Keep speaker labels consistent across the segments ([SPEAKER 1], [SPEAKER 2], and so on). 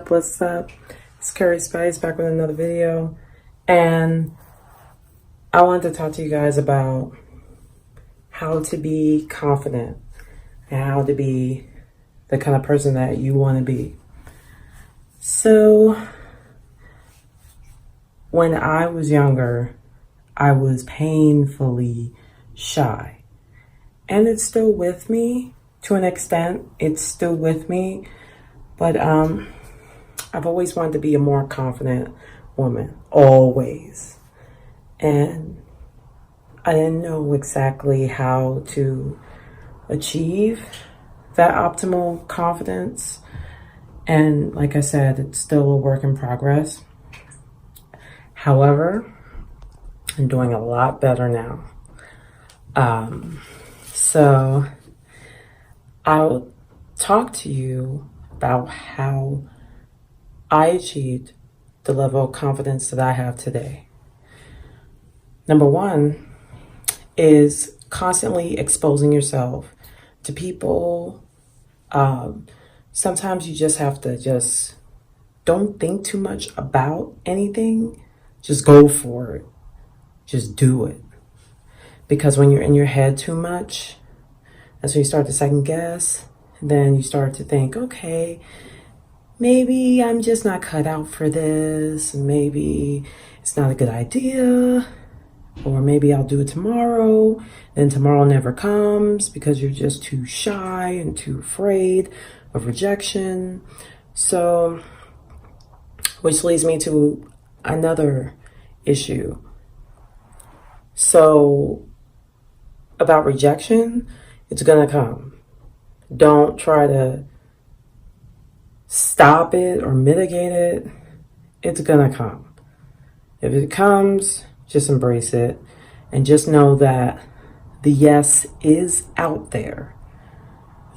[SPEAKER 1] What's up? It's Currie-White back with another video, and I wanted to talk to you guys about how to be confident and how to be the kind of person that you want to be. So, when I was younger, I was painfully shy, and it's still with me to an extent. It's still with me. But I've always wanted to be a more confident woman, always. And I didn't know exactly how to achieve that optimal confidence. And like I said, it's still a work in progress. However, I'm doing a lot better now. So I'll talk to you about how I achieved the level of confidence that I have today. Number one is constantly exposing yourself to people. Sometimes you just have to don't think too much about anything. Just go for it. Just do it. Because when you're in your head too much, that's when you start to second guess. Then you start to think, okay, maybe I'm just not cut out for this. Maybe it's not a good idea. Or maybe I'll do it tomorrow. Then tomorrow never comes because you're just too shy and too afraid of rejection. So, which leads me to another issue. So, about rejection, it's gonna come. Don't try to stop it or mitigate it. It's gonna come. If it comes, just embrace it and just know that the yes is out there.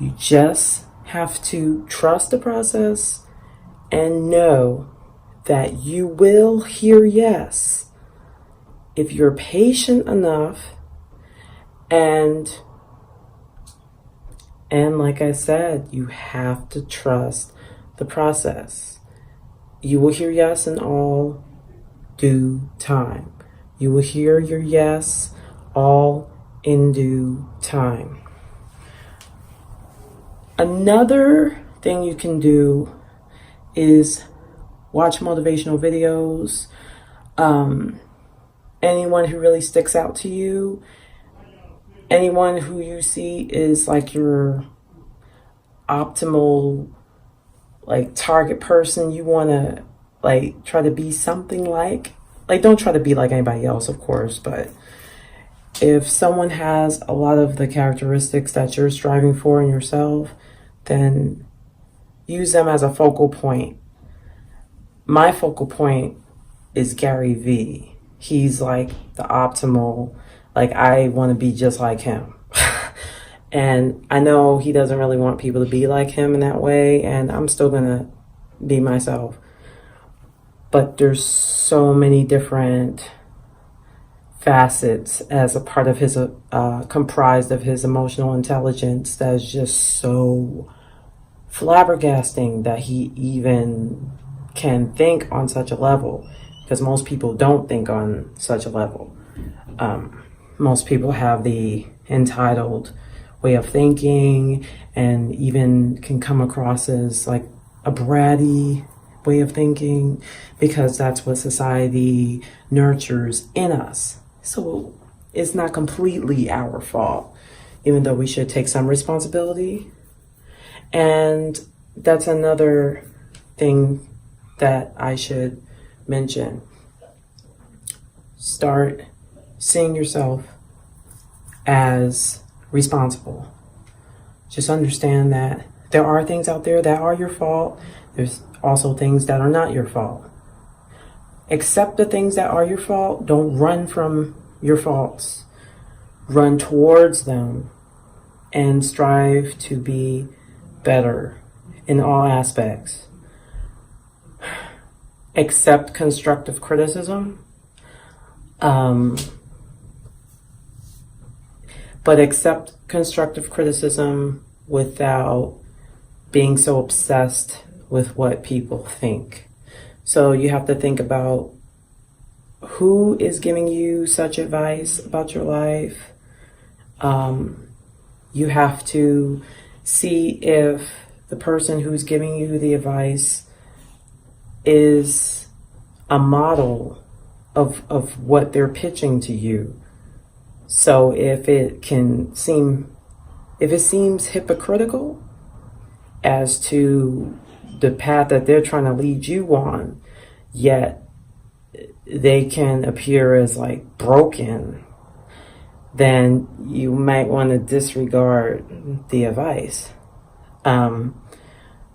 [SPEAKER 1] You just have to trust the process and know that you will hear yes if you're patient enough and like I said, you have to trust the process. You will hear yes in all due time. You will hear your yes all in due time. Another thing you can do is watch motivational videos. Anyone who really sticks out to you. Anyone who you see is like your optimal, target person you want to, try to be something like. Don't try to be like anybody else, of course, but if someone has a lot of the characteristics that you're striving for in yourself, then use them as a focal point. My focal point is Gary V. He's like the optimal. I want to be just like him. And I know he doesn't really want people to be like him in that way, and I'm still going to be myself. But there's so many different facets as a part of his, comprised of his emotional intelligence that is just so flabbergasting that he even can think on such a level, because most people don't think on such a level. Most people have the entitled way of thinking and even can come across as like a bratty way of thinking because that's what society nurtures in us. So it's not completely our fault, even though we should take some responsibility. And that's another thing that I should mention. Start seeing yourself as responsible. Just understand that there are things out there that are your fault. There's also things that are not your fault. Accept the things that are your fault. Don't run from your faults. Run towards them and strive to be better in all aspects. Accept constructive criticism. But accept constructive criticism without being so obsessed with what people think. So you have to think about who is giving you such advice about your life. You have to see if the person who's giving you the advice is a model of what they're pitching to you. So if it seems hypocritical as to the path that they're trying to lead you on, yet they can appear as like broken, then you might want to disregard the advice.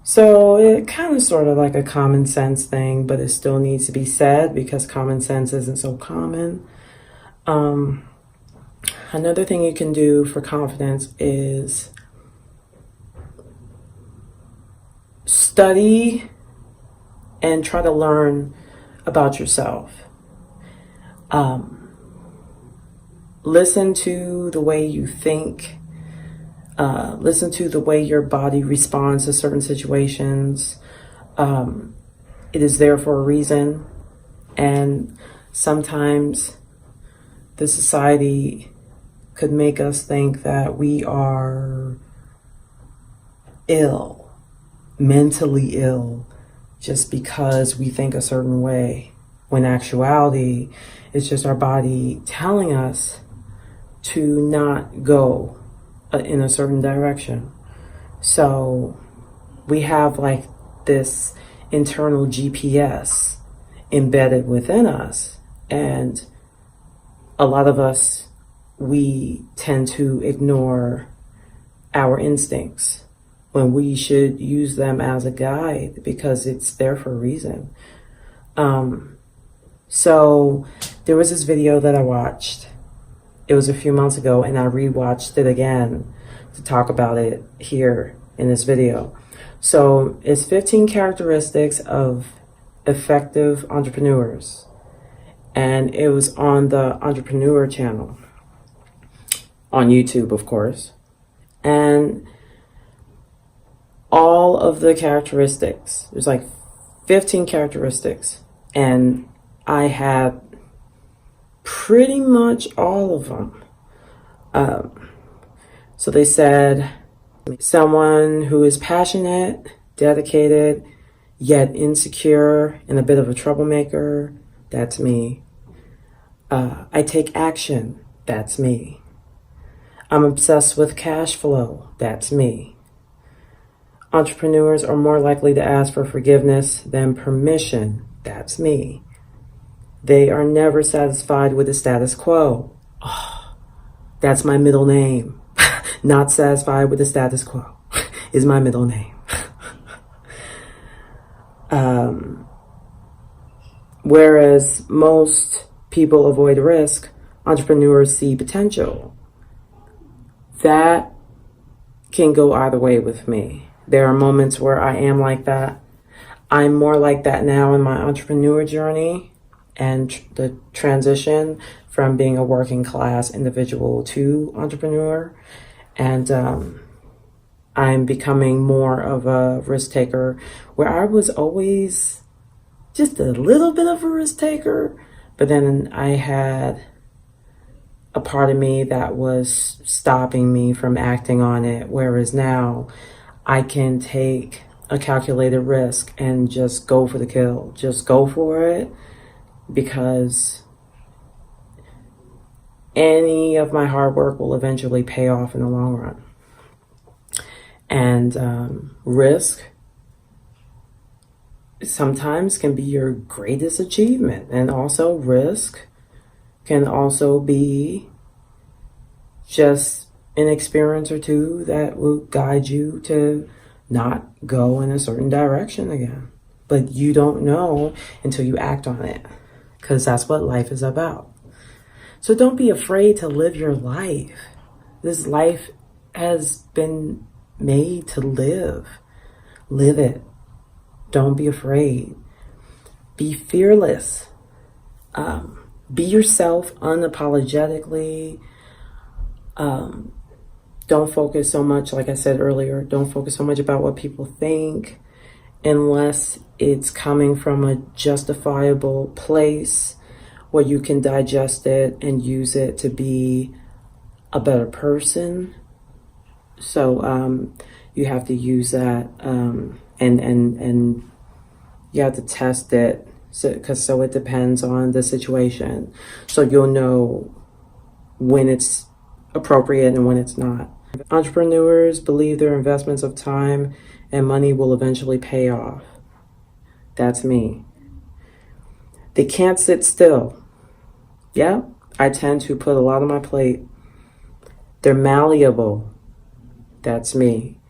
[SPEAKER 1] So it kind of sort of like a common sense thing, but it still needs to be said because common sense isn't so common. Another thing you can do for confidence is study and try to learn about yourself. Listen to the way you think. Listen to the way your body responds to certain situations. It is there for a reason. And sometimes the society could make us think that we are ill, mentally ill, just because we think a certain way. When actuality, it's just our body telling us to not go in a certain direction. So we have like this internal GPS embedded within us, and a lot of us, we tend to ignore our instincts when we should use them as a guide because it's there for a reason. So there was this video that I watched. It was a few months ago, and I rewatched it again to talk about it here in this video. So it's 15 characteristics of effective entrepreneurs, and it was on the Entrepreneur channel on YouTube, of course. And all of the characteristics, there's like 15 characteristics, and I had pretty much all of them. So they said, someone who is passionate, dedicated, yet insecure and a bit of a troublemaker, that's me. I take action, that's me. I'm obsessed with cash flow, that's me. Entrepreneurs are more likely to ask for forgiveness than permission, that's me. They are never satisfied with the status quo. Oh, that's my middle name. Not satisfied with the status quo is my middle name. Whereas most people avoid risk, entrepreneurs see potential. That can go either way with me. There are moments where I am like that. I'm more like that now in my entrepreneur journey and the transition from being a working class individual to entrepreneur. And I'm becoming more of a risk taker, where I was always just a little bit of a risk taker, but then I had a part of me that was stopping me from acting on it, whereas now I can take a calculated risk and just go for the kill, just go for it, because any of my hard work will eventually pay off in the long run. And risk sometimes can be your greatest achievement. And also risk can also be just an experience or two that will guide you to not go in a certain direction again. But you don't know until you act on it, because that's what life is about. So don't be afraid to live your life. This life has been made to live. Live it. Don't be afraid. Be fearless. Be yourself unapologetically. Don't focus so much, like I said earlier, don't focus so much about what people think unless it's coming from a justifiable place where you can digest it and use it to be a better person. So you have to use that and you have to test it so it depends on the situation. So you'll know when it's appropriate and when it's not. Entrepreneurs believe their investments of time and money will eventually pay off. That's me. They can't sit still. Yeah, I tend to put a lot on my plate. They're malleable. That's me.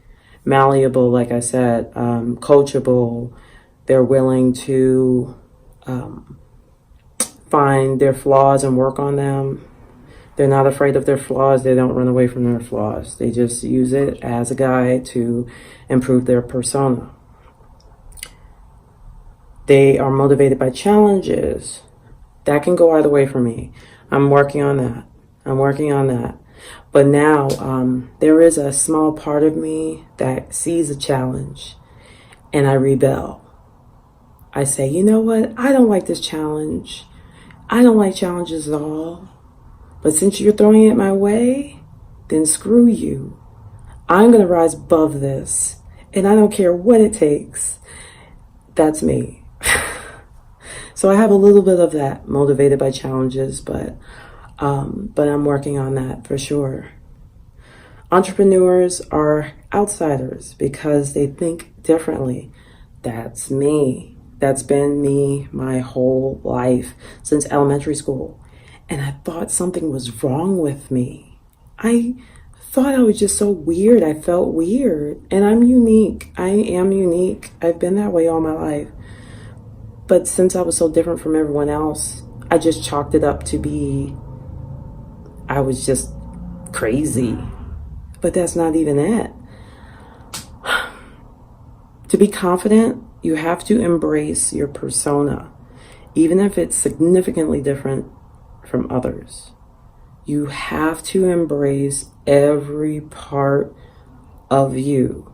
[SPEAKER 1] Malleable, like I said, coachable. They're willing to find their flaws and work on them. They're not afraid of their flaws. They don't run away from their flaws. They just use it as a guide to improve their persona. They are motivated by challenges. That can go either way for me. I'm working on that. But now there is a small part of me that sees a challenge and I rebel. I say, you know what? I don't like this challenge. I don't like challenges at all. But since you're throwing it my way, then screw you. I'm going to rise above this. And I don't care what it takes. That's me. So I have a little bit of that, motivated by challenges, but I'm working on that for sure. Entrepreneurs are outsiders because they think differently. That's me. That's been me my whole life since elementary school. And I thought something was wrong with me. I thought I was just so weird. I felt weird. And I'm unique. I am unique. I've been that way all my life. But since I was so different from everyone else, I just chalked it up to be, I was just crazy. But that's not even it. To be confident, you have to embrace your persona, even if it's significantly different from others. You have to embrace every part of you,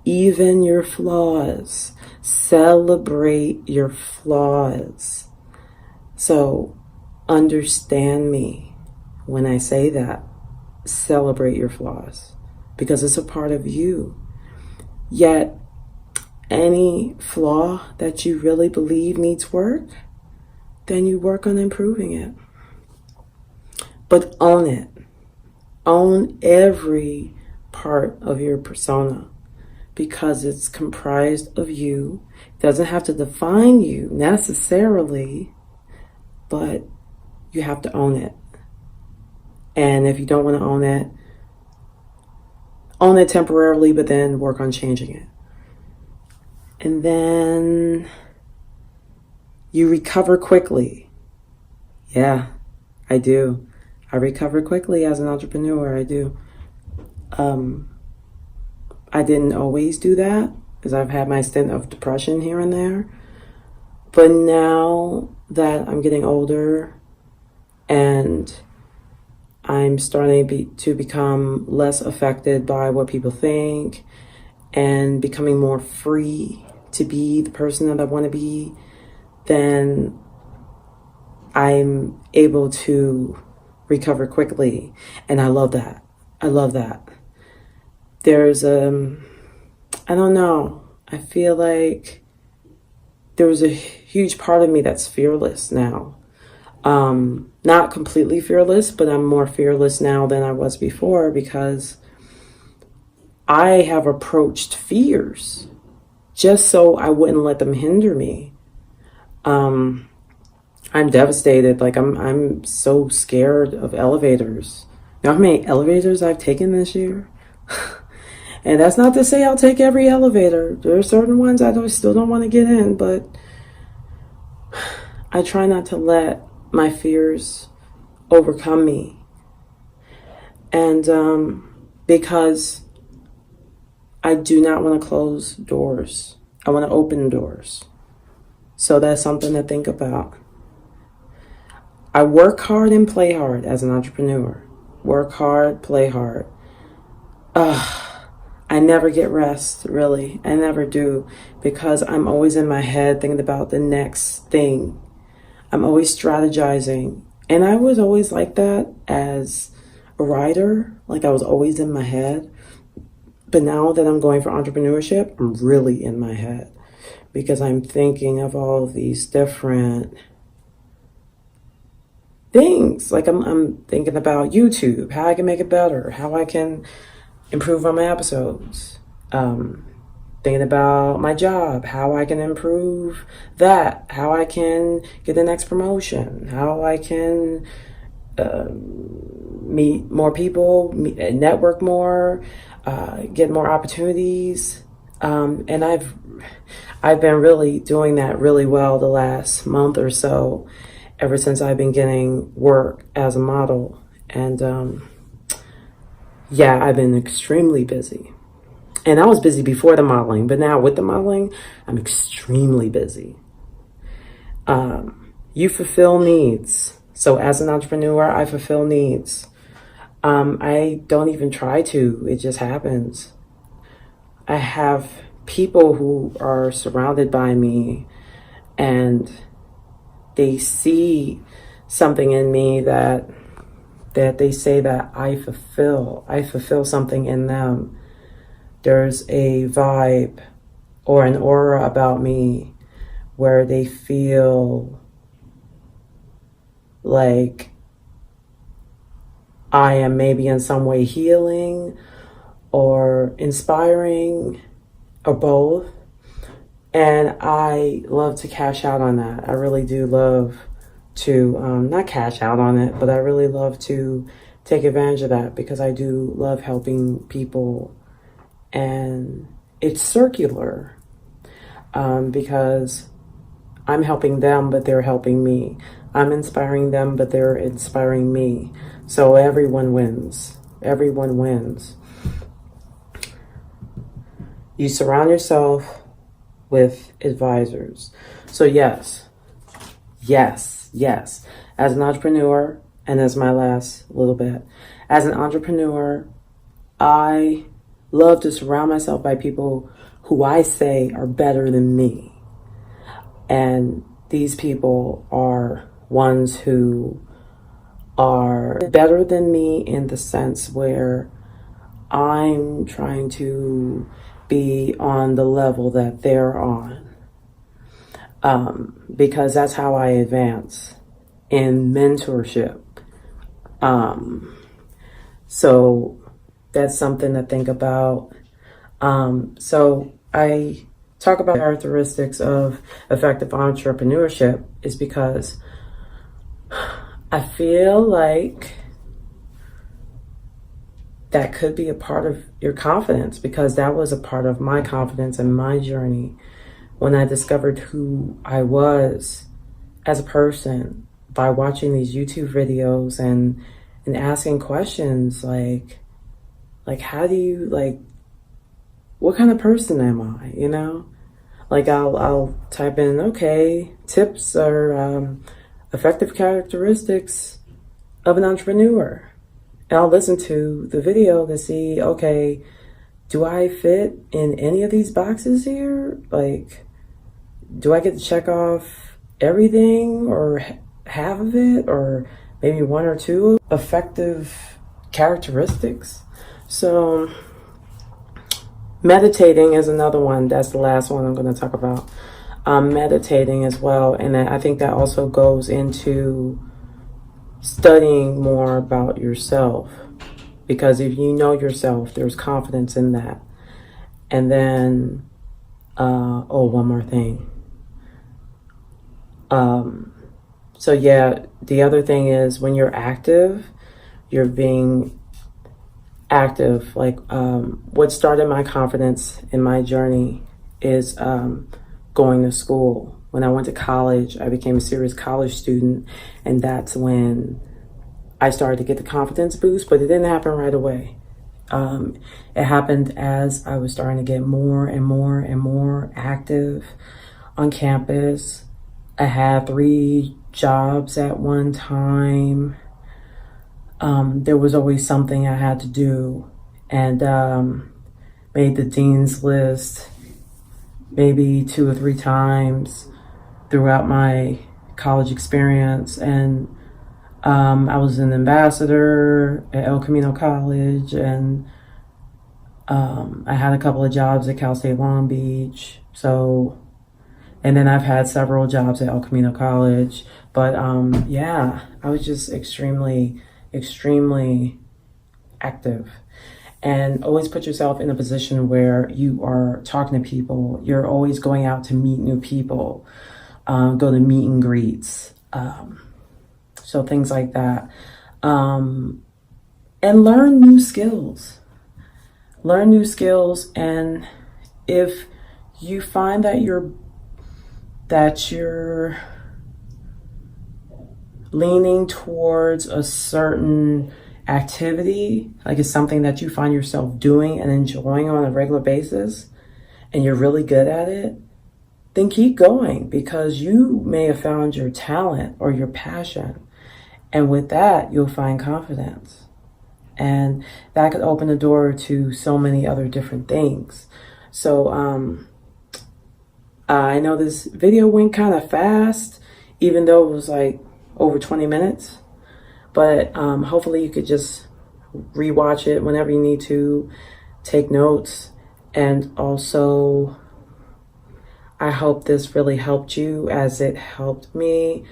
[SPEAKER 1] even your flaws. Celebrate your flaws. So understand me when I say that. Celebrate your flaws because it's a part of you. Yet any flaw that you really believe needs work, then you work on improving it. But own it. Own every part of your persona because it's comprised of you. It doesn't have to define you necessarily, but you have to own it. And if you don't want to own it temporarily, but then work on changing it. And then you recover quickly. Yeah, I do. I recover quickly as an entrepreneur. I do. I didn't always do that because I've had my stint of depression here and there. But now that I'm getting older and I'm starting to become less affected by what people think and becoming more free to be the person that I want to be, then I'm able to recover quickly. And I love that. I love that. There's I don't know. I feel like there was a huge part of me that's fearless now. Not completely fearless, but I'm more fearless now than I was before because I have approached fears just so I wouldn't let them hinder me. I'm devastated. Like I'm so scared of elevators. You know how many elevators I've taken this year? And that's not to say I'll take every elevator. There are certain ones I still don't want to get in, but I try not to let my fears overcome me. And because I do not want to close doors. I want to open doors. So that's something to think about. I work hard and play hard as an entrepreneur. Work hard, play hard. I never get rest, really. I never do, because I'm always in my head thinking about the next thing. I'm always strategizing. And I was always like that as a writer. Like I was always in my head. But now that I'm going for entrepreneurship, I'm really in my head because I'm thinking of all of these different things. Like I'm thinking about YouTube, how I can make it better, how I can improve on my episodes. Thinking about my job, how I can improve that, how I can get the next promotion, how I can meet more people, network more, get more opportunities. And I've been really doing that really well the last month or so, ever since I've been getting work as a model. And yeah, I've been extremely busy. And I was busy before the modeling, but now with the modeling, I'm extremely busy. You fulfill needs. So as an entrepreneur, I fulfill needs. I don't even try to, it just happens. I have people who are surrounded by me and they see something in me that they say that I fulfill something in them. There's a vibe or an aura about me where they feel like I am maybe in some way healing or inspiring or both. And I love to cash out on that. I really do love to, not cash out on it, but I really love to take advantage of that because I do love helping people. And it's circular because I'm helping them, but they're helping me. I'm inspiring them, but they're inspiring me. So everyone wins. Everyone wins. You surround yourself with advisors. So yes. As an entrepreneur, and as my last little bit, as an entrepreneur, I love to surround myself by people who I say are better than me. And these people are ones who are better than me in the sense where I'm trying to be on the level that they're on. Because that's how I advance in mentorship. So that's something to think about. So I talk about characteristics of effective entrepreneurship is because I feel like that could be a part of your confidence, because that was a part of my confidence and my journey when I discovered who I was as a person by watching these YouTube videos and asking questions like how do you, like, what kind of person am I, you know? Like I'll type in, okay, tips or effective characteristics of an entrepreneur. And I'll listen to the video to see, okay, do I fit in any of these boxes here? Like, do I get to check off everything or half of it, or maybe one or two effective characteristics? So meditating is another one. That's the last one I'm going to talk about. Meditating as well. And I think that also goes into studying more about yourself, because if you know yourself, there's confidence in that. And then, one more thing. So yeah, the other thing is when you're active, you're being active. Like, what started my confidence in my journey is going to school. When I went to college, I became a serious college student, and that's when I started to get the confidence boost, but it didn't happen right away. It happened as I was starting to get more and more and more active on campus. I had 3 jobs at one time. There was always something I had to do, and made the dean's list maybe 2 or 3 times throughout my college experience. And I was an ambassador at El Camino College, and I had a couple of jobs at Cal State Long Beach. So, and then I've had several jobs at El Camino College. But yeah, I was just extremely active. And always put yourself in a position where you are talking to people. You're always going out to meet new people, go to meet and greets. So things like that. And learn new skills. Learn new skills. And if you find that you're leaning towards a certain activity, like it's something that you find yourself doing and enjoying on a regular basis, and you're really good at it, then keep going, because you may have found your talent or your passion. And with that, you'll find confidence. And that could open the door to so many other different things. So I know this video went kind of fast, even though it was like over 20 minutes. But hopefully you could just rewatch it whenever you need to, take notes. And also, I hope this really helped you as it helped me.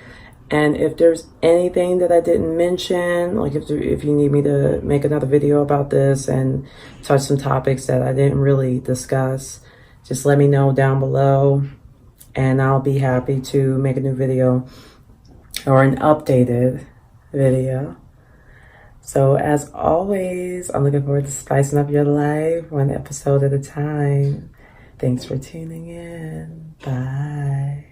[SPEAKER 1] And if there's anything that I didn't mention, like if you need me to make another video about this and touch some topics that I didn't really discuss, just let me know down below, and I'll be happy to make a new video or an updated video. So as always, I'm looking forward to spicing up your life one episode at a time. Thanks for tuning in. Bye.